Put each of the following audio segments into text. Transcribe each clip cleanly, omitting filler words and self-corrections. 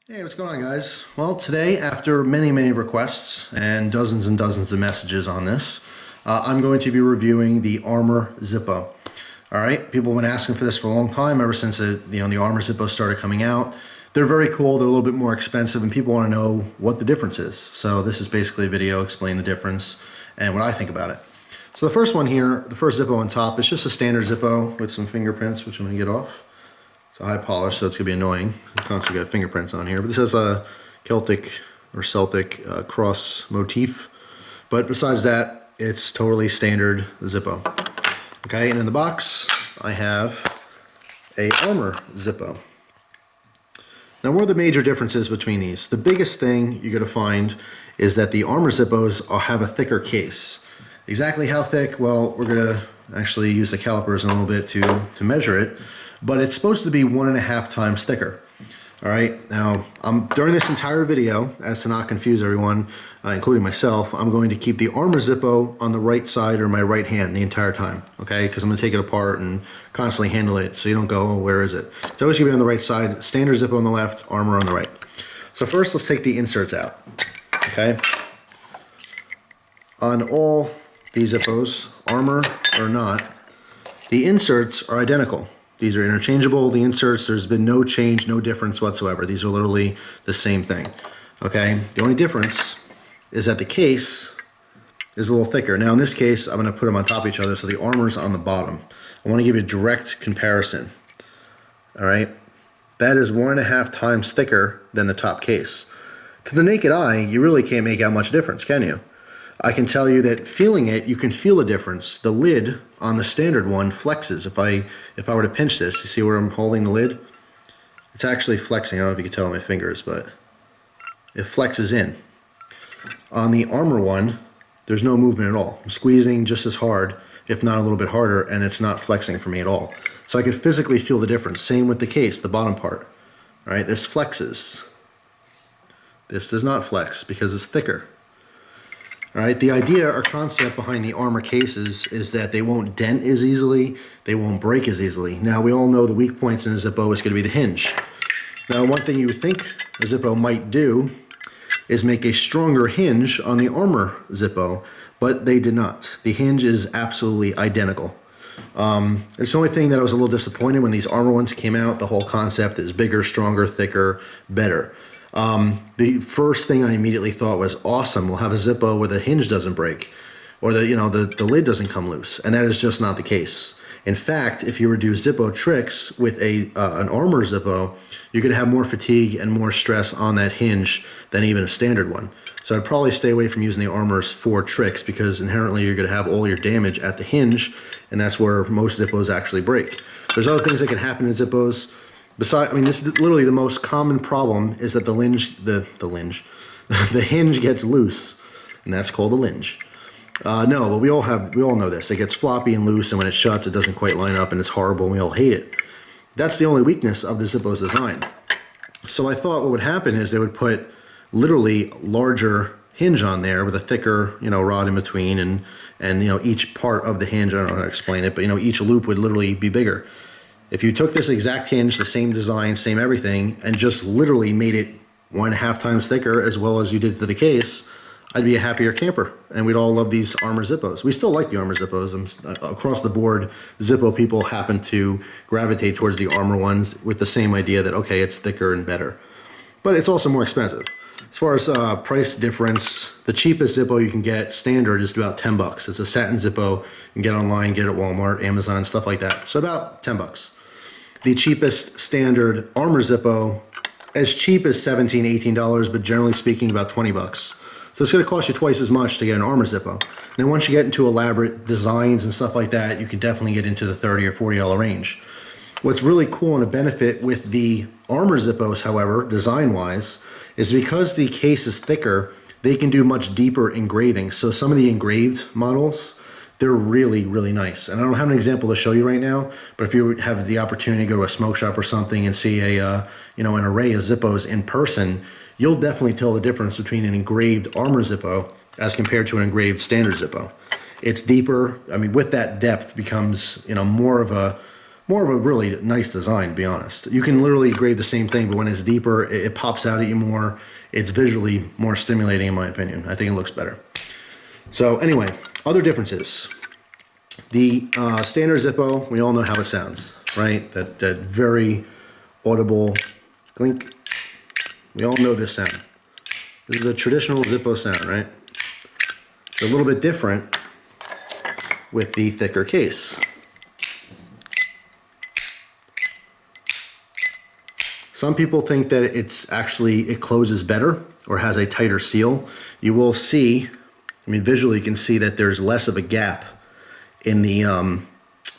Hey, what's going on, guys? Well, today, after many requests and dozens of messages on this, I'm going to be reviewing the Armor Zippo. All right, people have been asking for this for a long time, ever since the Armor Zippo started coming out. They're very cool. They're a little bit more expensive, and people want to know what the difference is. So this is basically a video explaining the difference and what I think about it. So the first one here, the first Zippo on top, is just a standard Zippo with some fingerprints, which I'm going to get off. It's a high polish, so it's going to be annoying. You constantly got fingerprints on here. But this has a Celtic or Celtic cross motif. But besides that, it's totally standard Zippo. Okay, and in the box, I have a Armor Zippo. Now, what are the major differences between these? The biggest thing you're going to find is that the Armor Zippos have a thicker case. Exactly how thick? Well, we're going to actually use the calipers in a little bit to measure it. But it's supposed to be 1.5 times thicker. All right, now during this entire video, as to not confuse everyone, including myself, I'm going to keep the Armor Zippo on the right side or my right hand the entire time, okay? Because I'm going to take it apart and constantly handle it so you don't go, oh, where is it? It's always going to be on the right side, standard Zippo on the left, Armor on the right. So first, let's take the inserts out, okay? On all these Zippos, Armor or not, the inserts are identical. These are interchangeable, the inserts, there's been no change, no difference whatsoever. These are literally the same thing, okay? The only difference is that the case is a little thicker. Now in this case, I'm gonna put them on top of each other so the Armor's on the bottom. I wanna give you a direct comparison, all right? That is 1.5 times thicker than the top case. To the naked eye, you really can't make out much difference, can you? I can tell you that feeling it, you can feel the difference. The lid on the standard one flexes. If I were to pinch this, you see where I'm holding the lid? It's actually flexing. I don't know if you can tell on my fingers, but it flexes in. On the Armor one, there's no movement at all. I'm squeezing just as hard, if not a little bit harder, and it's not flexing for me at all. So I can physically feel the difference. Same with the case, the bottom part. All right, this flexes. This does not flex because it's thicker. All right, the idea or concept behind the Armor cases is that they won't dent as easily, they won't break as easily. Now, we all know the weak points in a Zippo is going to be the hinge. Now, one thing you would think a Zippo might do is make a stronger hinge on the Armor Zippo, but they did not. The hinge is absolutely identical. It's the only thing that I was a little disappointed when these Armor ones came out. The whole concept is bigger, stronger, thicker, better. The first thing I immediately thought was, awesome, we'll have a Zippo where the hinge doesn't break or the lid doesn't come loose, and that is just not the case. In fact, if you were to do Zippo tricks with an Armor Zippo, you're going to have more fatigue and more stress on that hinge than even a standard one. So I'd probably stay away from using the Armors for tricks because inherently you're going to have all your damage at the hinge, and that's where most Zippos actually break. There's other things that can happen in Zippos. Besides, I mean, this is literally the most common problem is that the hinge gets loose, and that's called a linge. No, but we all know this. It gets floppy and loose, and when it shuts, it doesn't quite line up, and it's horrible, and we all hate it. That's the only weakness of the Zippo's design. So I thought what would happen is they would put literally larger hinge on there with a thicker, rod in between, and each part of the hinge, I don't know how to explain it, but each loop would literally be bigger. If you took this exact hinge, the same design, same everything, and just literally made it 1.5 times thicker as well as you did to the case, I'd be a happier camper, and we'd all love these Armor Zippos. We still like the Armor Zippos. Across the board, Zippo people happen to gravitate towards the Armor ones with the same idea that, okay, it's thicker and better. But it's also more expensive. As far as price difference, the cheapest Zippo you can get standard is about 10 bucks. It's a satin Zippo. You can get online, get it at Walmart, Amazon, stuff like that. So about 10 bucks. The cheapest standard Armor Zippo, as cheap as $17, $18, but generally speaking about 20 bucks. So it's going to cost you twice as much to get an Armor Zippo. Now once you get into elaborate designs and stuff like that, you can definitely get into the $30 or $40 range. What's really cool and a benefit with the Armor Zippos, however, design-wise, is because the case is thicker, they can do much deeper engraving. So some of the engraved models, they're really, really nice. And I don't have an example to show you right now, but if you have the opportunity to go to a smoke shop or something and see an array of Zippos in person, you'll definitely tell the difference between an engraved Armor Zippo as compared to an engraved standard Zippo. It's deeper. I mean, with that depth becomes, more of a more of a really nice design, to be honest. You can literally grade the same thing, but when it's deeper, it pops out at you more. It's visually more stimulating, in my opinion. I think it looks better. So anyway, other differences. The standard Zippo, we all know how it sounds, right? That very audible clink. We all know this sound. This is a traditional Zippo sound, right? It's a little bit different with the thicker case. Some people think that it closes better or has a tighter seal. You will see, I mean, visually you can see that there's less of a gap in the Armor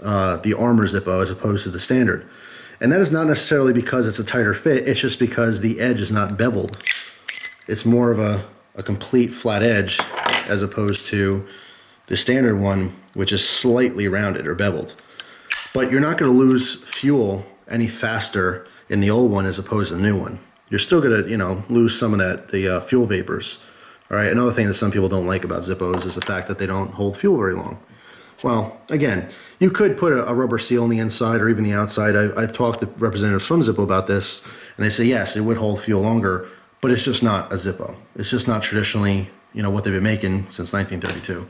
Zippo as opposed to the standard. And that is not necessarily because it's a tighter fit, it's just because the edge is not beveled. It's more of a complete flat edge as opposed to the standard one, which is slightly rounded or beveled. But you're not gonna lose fuel any faster in the old one as opposed to the new one. You're still gonna, lose some of the fuel vapors. All right, another thing that some people don't like about Zippos is the fact that they don't hold fuel very long. Well, again, you could put a rubber seal on the inside or even the outside. I've talked to representatives from Zippo about this, and they say, yes, it would hold fuel longer, but it's just not a Zippo. It's just not traditionally, what they've been making since 1932.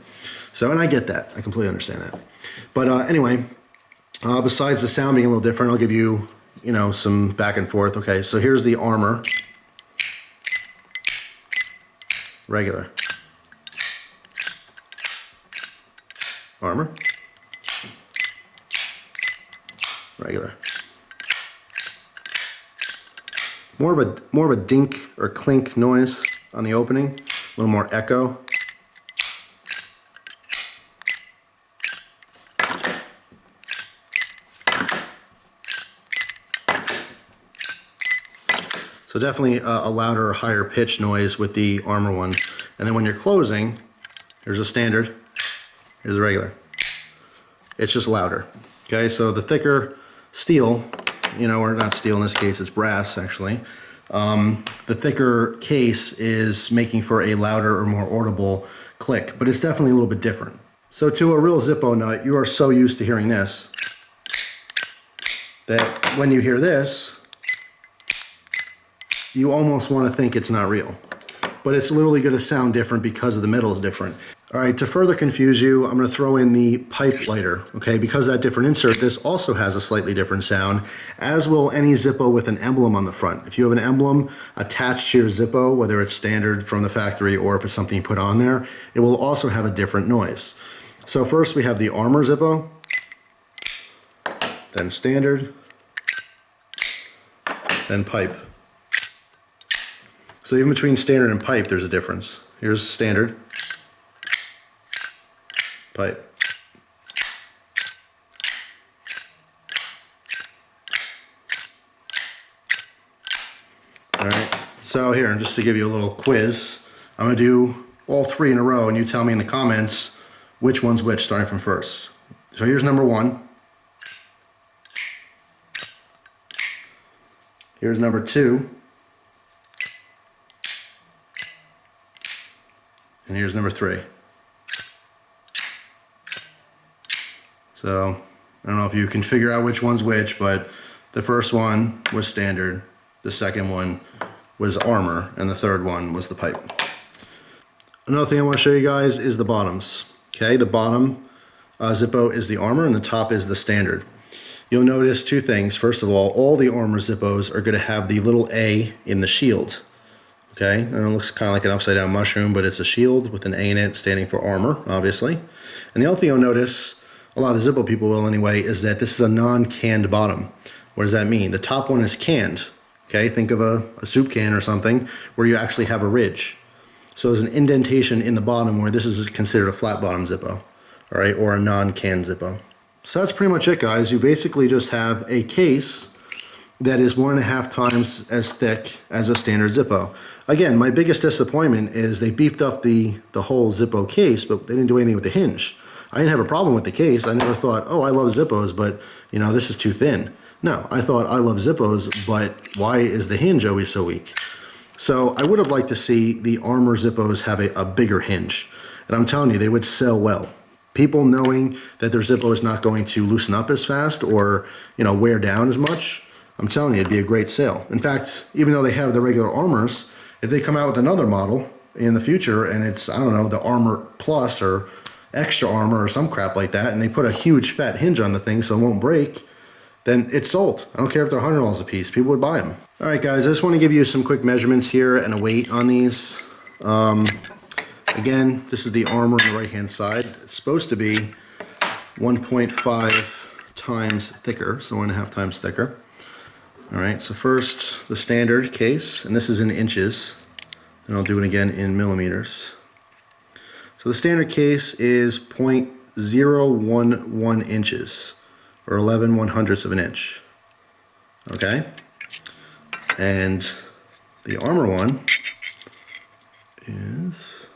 So, and I get that. I completely understand that. But anyway, besides the sound being a little different, I'll give you, some back and forth. Okay, so here's the Armor. Regular. Armor. Regular. More of a dink or clink noise on the opening, a little more echo. So definitely a louder, higher pitch noise with the Armor one. And then when you're closing, here's a standard, here's a regular. It's just louder. Okay, so the thicker steel, or not steel in this case, it's brass actually. The thicker case is making for a louder or more audible click, but it's definitely a little bit different. So to a real Zippo nut, you are so used to hearing this that when you hear this, you almost want to think it's not real. But it's literally going to sound different because of the metal is different. All right, to further confuse you, I'm going to throw in the pipe lighter, okay? Because that different insert, this also has a slightly different sound, as will any Zippo with an emblem on the front. If you have an emblem attached to your Zippo, whether it's standard from the factory or if it's something you put on there, it will also have a different noise. So first we have the Armor Zippo, then standard, then pipe. So even between standard and pipe, there's a difference. Here's standard, pipe. All right, so here, just to give you a little quiz, I'm gonna do all three in a row and you tell me in the comments which one's which, starting from first. So here's number one. Here's number two. And here's number three. So, I don't know if you can figure out which one's which, but the first one was standard, the second one was Armor, and the third one was the pipe. Another thing I want to show you guys is the bottoms. Okay, the bottom Zippo is the Armor and the top is the standard. You'll notice two things. First of all the Armor Zippos are going to have the little A in the shield. Okay, and it looks kind of like an upside down mushroom, but it's a shield with an A in it standing for Armor, obviously. And the other thing you'll notice, a lot of the Zippo people will anyway, is that this is a non-canned bottom. What does that mean? The top one is canned. Okay, think of a soup can or something where you actually have a ridge. So there's an indentation in the bottom where this is considered a flat bottom Zippo, all right, or a non-canned Zippo. So that's pretty much it, guys. You basically just have a case that is 1.5 times as thick as a standard Zippo. Again, my biggest disappointment is they beefed up the whole Zippo case, but they didn't do anything with the hinge. I didn't have a problem with the case. I never thought, oh, I love Zippos, but this is too thin. No, I thought I love Zippos, but why is the hinge always so weak? So I would have liked to see the Armor Zippos have a bigger hinge. And I'm telling you, they would sell well. people knowing that their Zippo is not going to loosen up as fast or, you know, wear down as much, I'm telling you, it'd be a great sale. In fact, even though they have the regular Armors, if they come out with another model in the future and it's, I don't know, the Armor Plus or Extra Armor or some crap like that, and they put a huge fat hinge on the thing so it won't break, then it's sold. I don't care if they're $100 a piece, people would buy them. All right, guys, I just want to give you some quick measurements here and a weight on these. Again, this is the Armor on the right-hand side. It's supposed to be 1.5 times thicker, so 1.5 times thicker. All right, so first the standard case, and this is in inches, and I'll do it again in millimeters. So the standard case is 0.011 inches, or 11/100ths of an inch. Okay, and the Armor one is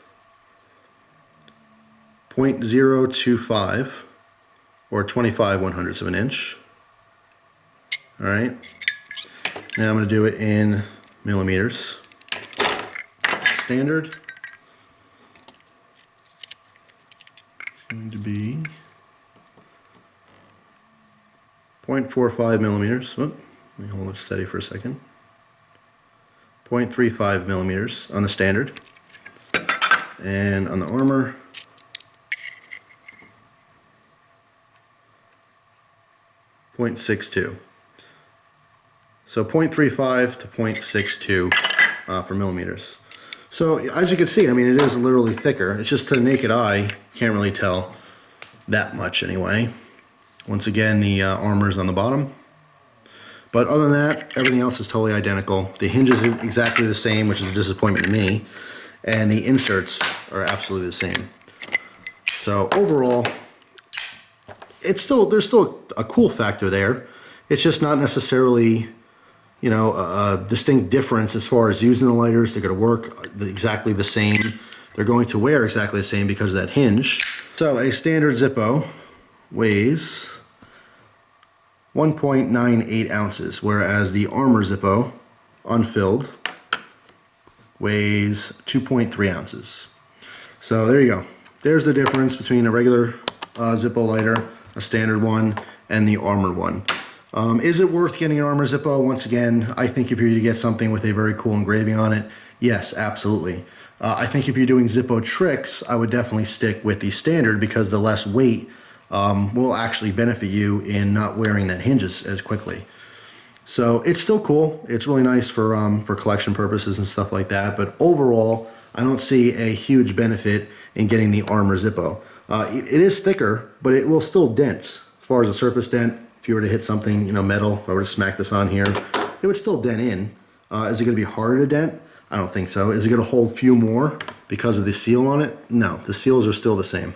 0.025, or 25/100ths of an inch. All right. Now I'm going to do it in millimeters. Standard is going to be 0.45 millimeters. Let me hold it steady for a second. 0.35 millimeters on the standard. And on the Armor, 0.62. So 0.35 to 0.62 for millimeters. So as you can see, I mean, it is literally thicker. It's just to the naked eye, you can't really tell that much anyway. Once again, the Armor's on the bottom. But other than that, everything else is totally identical. The hinges are exactly the same, which is a disappointment to me. And the inserts are absolutely the same. So overall, there's still a cool factor there. It's just not necessarily, you know, a distinct difference as far as using the lighters. They're going to work exactly the same. They're going to wear exactly the same because of that hinge. So a standard Zippo weighs 1.98 ounces, whereas the Armor Zippo, unfilled, weighs 2.3 ounces. So there you go. There's the difference between a regular Zippo lighter, a standard one, and the Armor one. Is it worth getting an Armor Zippo? Once again, I think if you're to get something with a very cool engraving on it, yes, absolutely. I think if you're doing Zippo tricks, I would definitely stick with the standard because the less weight will actually benefit you in not wearing that hinge as quickly. So it's still cool. It's really nice for collection purposes and stuff like that. But overall, I don't see a huge benefit in getting the Armor Zippo. It is thicker, but it will still dent. As far as a surface dent, if you were to hit something, you know, metal, if I were to smack this on here, it would still dent in. Is it going to be harder to dent? I don't think so. Is it going to hold few more because of the seal on it? No, the seals are still the same.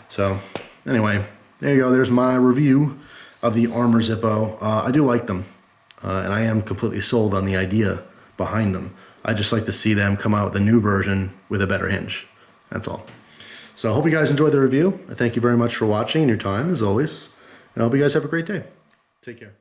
So anyway, there you go. There's my review of the Armor Zippo. I do like them, and I am completely sold on the idea behind them. I just like to see them come out with a new version with a better hinge. That's all. So I hope you guys enjoyed the review. I thank you very much for watching and your time, as always. And I hope you guys have a great day. Take care.